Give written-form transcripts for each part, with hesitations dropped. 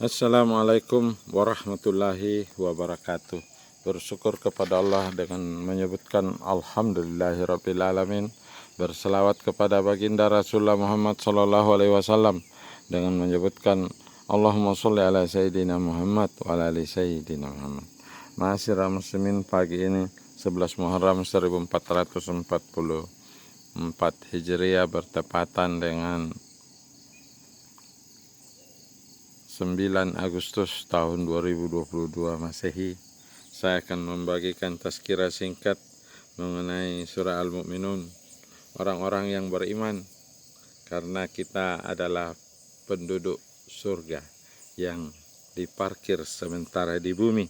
Assalamualaikum warahmatullahi wabarakatuh. Bersyukur kepada Allah dengan menyebutkan Alhamdulillahirrabbilalamin. Berselawat kepada baginda Rasulullah Muhammad SAW dengan menyebutkan Allahumma sholli ala Sayyidina Muhammad wa ala ali Sayyidina Muhammad. Ma'asyiral muslimin, pagi ini 11 Muharram 1444 Hijriah bertepatan dengan 9 Agustus tahun 2022 Masehi. Saya akan membagikan tazkirah singkat mengenai surah Al-Mu'minun, orang-orang yang beriman, karena kita adalah penduduk surga yang diparkir sementara di bumi.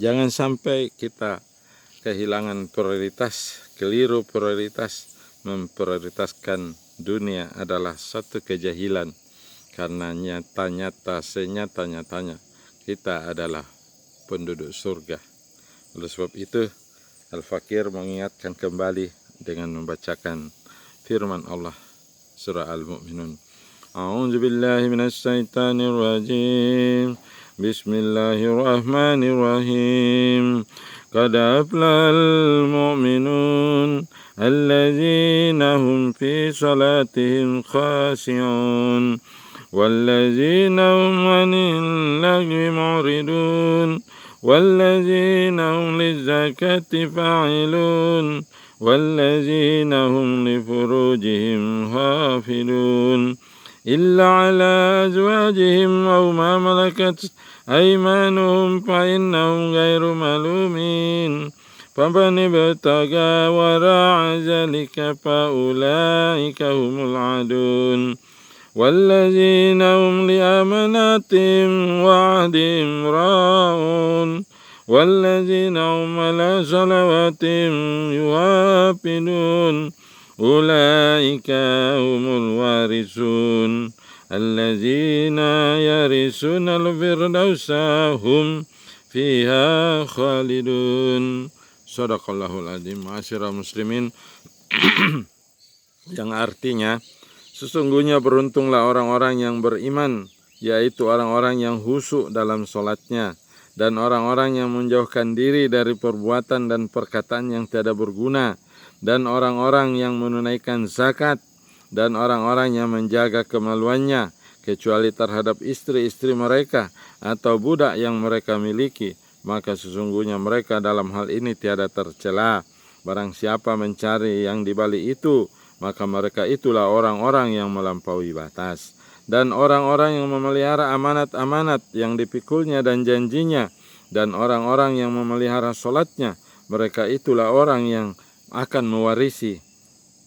Jangan sampai kita kehilangan prioritas, keliru prioritas, memprioritaskan dunia adalah satu kejahilan. Karena nyata-nyata, senyata-nyatanya kita adalah penduduk surga. Oleh sebab itu, Al-Fakir mengingatkan kembali dengan membacakan firman Allah surah Al-Mu'minun. A'udzu billahi minasy syaithanir rajim. Bismillahirrahmanirrahim. Qad aflahal mu'minun allazina hum fi salatihim khashi'un والذين هم عن اللغو معرضون والذين هم للزكاة فاعلون والذين هم لفروجهم حافظون إلا على أزواجهم أو ما ملكت أيمانهم فإنهم غير ملومين فمن ابتغى وراء ذلك فأولئك هم العادون والذين هم لأماناتهم وعهدهم راعون والذين هم على صلواتهم يحافظون أولئك هم الوارثون الذين يرثون الفردوس هم فيها خالدون. Shadaqallahul adzim. Ma'asyiral muslimin, yang artinya sesungguhnya beruntunglah orang-orang yang beriman, yaitu orang-orang yang khusyuk dalam sholatnya, dan orang-orang yang menjauhkan diri dari perbuatan dan perkataan yang tidak berguna, dan orang-orang yang menunaikan zakat, dan orang-orang yang menjaga kemaluannya, kecuali terhadap istri-istri mereka atau budak yang mereka miliki, maka sesungguhnya mereka dalam hal ini tiada tercela. Barang siapa mencari yang dibalik itu, maka mereka itulah orang-orang yang melampaui batas. Dan orang-orang yang memelihara amanat-amanat yang dipikulnya dan janjinya, dan orang-orang yang memelihara sholatnya, mereka itulah orang yang akan mewarisi,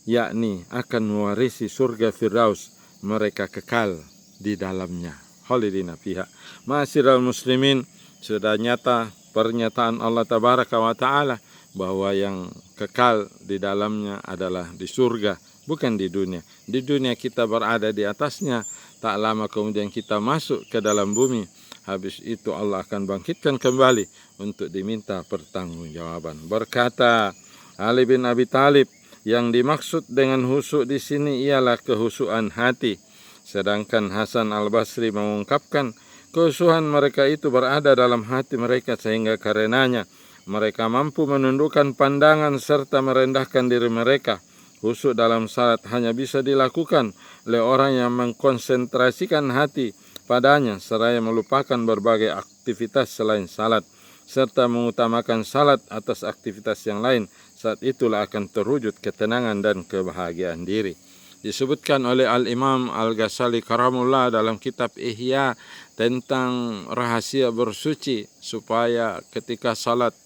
yakni akan mewarisi surga Firdaus, mereka kekal di dalamnya. Khalidina fiha. Ma'asyiral muslimin, sudah nyata pernyataan Allah Tabaraka wa Ta'ala bahwa yang kekal di dalamnya adalah di surga, bukan di dunia. Di dunia kita berada di atasnya, tak lama kemudian kita masuk ke dalam bumi. Habis itu Allah akan bangkitkan kembali untuk diminta pertanggungjawaban. Berkata Ali bin Abi Thalib, yang dimaksud dengan khusyuk di sini ialah kehusukan hati. Sedangkan Hasan Al-Basri mengungkapkan kehusukan mereka itu berada dalam hati mereka, sehingga karenanya mereka mampu menundukkan pandangan serta merendahkan diri mereka. Khusyuk dalam salat hanya bisa dilakukan oleh orang yang mengkonsentrasikan hati padanya, seraya melupakan berbagai aktivitas selain salat, serta mengutamakan salat atas aktivitas yang lain. Saat itulah akan terwujud ketenangan dan kebahagiaan diri. Disebutkan oleh Al-Imam Al-Ghazali Karamullah dalam kitab Ihya tentang rahasia bersuci, supaya ketika salat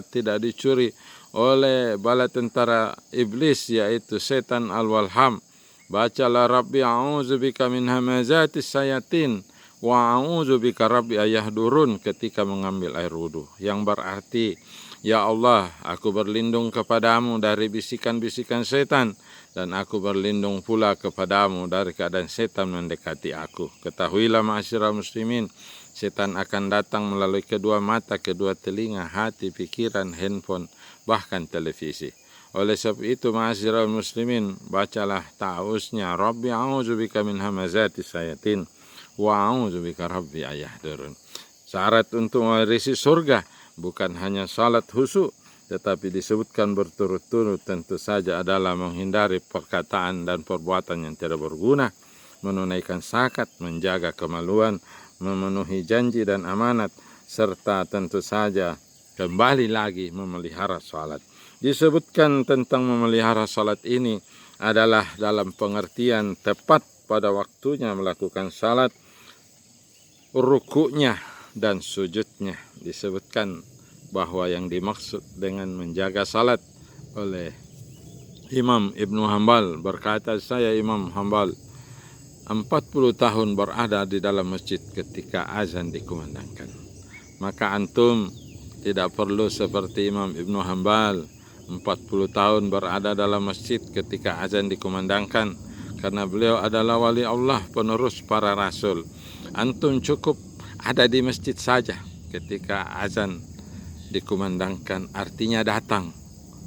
tidak dicuri oleh bala tentara iblis, yaitu setan al-walham. Bacalah Rabbi a'udzubika min hamazatis sayatin wa a'udzubika Rabbi ayahdurun ketika mengambil air wudu, yang berarti, ya Allah, aku berlindung kepadamu dari bisikan-bisikan setan, dan aku berlindung pula kepadamu dari keadaan setan mendekati aku. Ketahuilah ma'asyiral muslimin, setan akan datang melalui kedua mata, kedua telinga, hati, pikiran, handphone, bahkan televisi. Oleh sebab itu, ma'asyiral muslimin, bacalah ta'awuznya, Rabbi a'udzubika min hamazatis sayatin Wa a'udzubika rabbi ayahdurun. Syarat untuk mewarisi surga bukan hanya salat khusyuk, tetapi disebutkan berturut-turut tentu saja adalah menghindari perkataan dan perbuatan yang tidak berguna, menunaikan zakat, menjaga kemaluan, memenuhi janji dan amanat, serta tentu saja kembali lagi memelihara salat. Disebutkan tentang memelihara salat ini adalah dalam pengertian tepat pada waktunya melakukan salat, rukuknya dan sujudnya. Disebutkan bahwa yang dimaksud dengan menjaga salat oleh Imam Ibnu Hanbal, berkata, saya Imam Hanbal 40 tahun berada di dalam masjid ketika azan dikumandangkan. Maka antum tidak perlu seperti Imam Ibnu Hanbal 40 tahun berada dalam masjid ketika azan dikumandangkan, karena beliau adalah wali Allah, penerus para rasul. Antum cukup ada di masjid saja ketika azan dikumandangkan, artinya datang.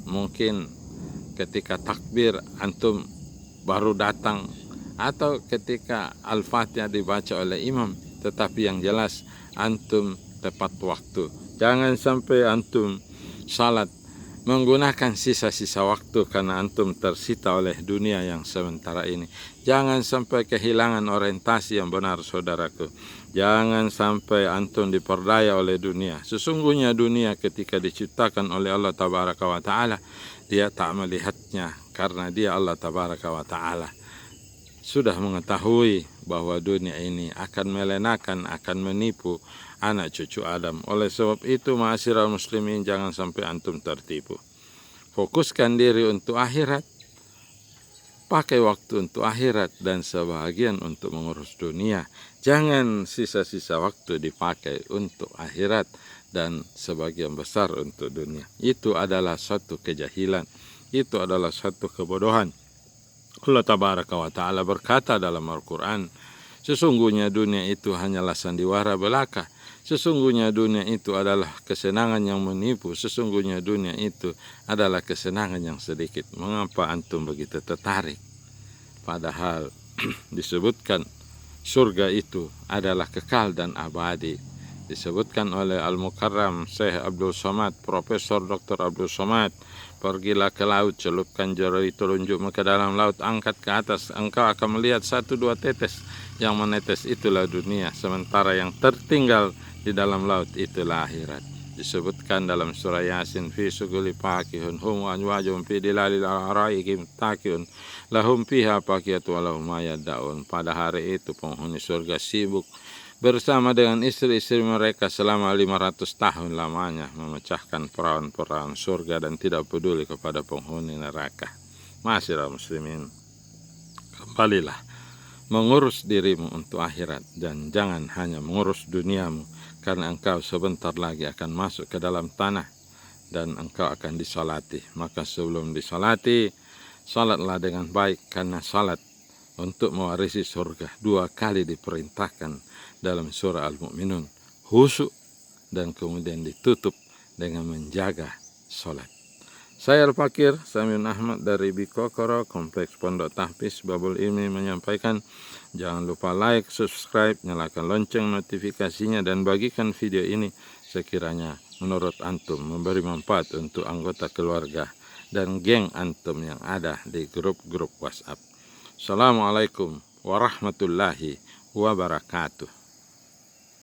Mungkin ketika takbir antum baru datang, atau ketika Al-Fatihah dibaca oleh imam, tetapi yang jelas antum tepat waktu. Jangan sampai antum salat menggunakan sisa-sisa waktu karena antum tersita oleh dunia yang sementara ini. Jangan sampai kehilangan orientasi yang benar, saudaraku. Jangan sampai antum diperdaya oleh dunia. Sesungguhnya dunia ketika diciptakan oleh Allah Tabaraka wa Ta'ala, dia tak melihatnya karena dia Allah Tabaraka wa Ta'ala sudah mengetahui bahwa dunia ini akan melenakan, akan menipu anak cucu Adam. Oleh sebab itu, ma'asyiral muslimin, jangan sampai antum tertipu. Fokuskan diri untuk akhirat, pakai waktu untuk akhirat, dan sebahagian untuk mengurus dunia. Jangan sisa-sisa waktu dipakai untuk akhirat dan sebagian besar untuk dunia. Itu adalah satu kejahilan, itu adalah satu kebodohan. Allah Tabaraka wa Ta'ala berkata dalam Al-Quran, sesungguhnya dunia itu hanyalah sandiwara belaka. Sesungguhnya dunia itu adalah kesenangan yang menipu. Sesungguhnya dunia itu adalah kesenangan yang sedikit. Mengapa antum begitu tertarik? Padahal disebutkan surga itu adalah kekal dan abadi. Disebutkan oleh Al-Mukarram Syekh Abdul Somad, Profesor Dr. Abdul Somad, pergilah ke laut, celupkan jari telunjukmu ke dalam laut, angkat ke atas, engkau akan melihat 1-2 tetes. Yang menetes itulah dunia, sementara yang tertinggal di dalam laut itulah akhirat. Disebutkan dalam surah Yasin, fi suguli pakihun hum wa anwajum fi dilalil araikim takiyun lahum fiha pakiyatu walahum mayaddaun. Pada hari itu penghuni surga sibuk bersama dengan istri-istri mereka selama 500 tahun lamanya, memecahkan perawan-perawan surga dan tidak peduli kepada penghuni neraka. Ma'asyiral muslimin, kembalilah mengurus dirimu untuk akhirat, dan jangan hanya mengurus duniamu, karena engkau sebentar lagi akan masuk ke dalam tanah dan engkau akan disalati. Maka sebelum disalati, salatlah dengan baik, karena salat untuk mewarisi surga 2 kali diperintahkan dalam surah Al-Mu'minun, khusyuk, dan kemudian ditutup dengan menjaga salat. Saya Al-Fakir Samin Ahmad dari Bikokoro, Kompleks Pondok Tahfiz Babul Ilmi menyampaikan, jangan lupa like, subscribe, nyalakan lonceng notifikasinya, dan bagikan video ini sekiranya menurut antum memberi manfaat untuk anggota keluarga dan geng antum yang ada di grup-grup WhatsApp. Assalamualaikum warahmatullahi wabarakatuh.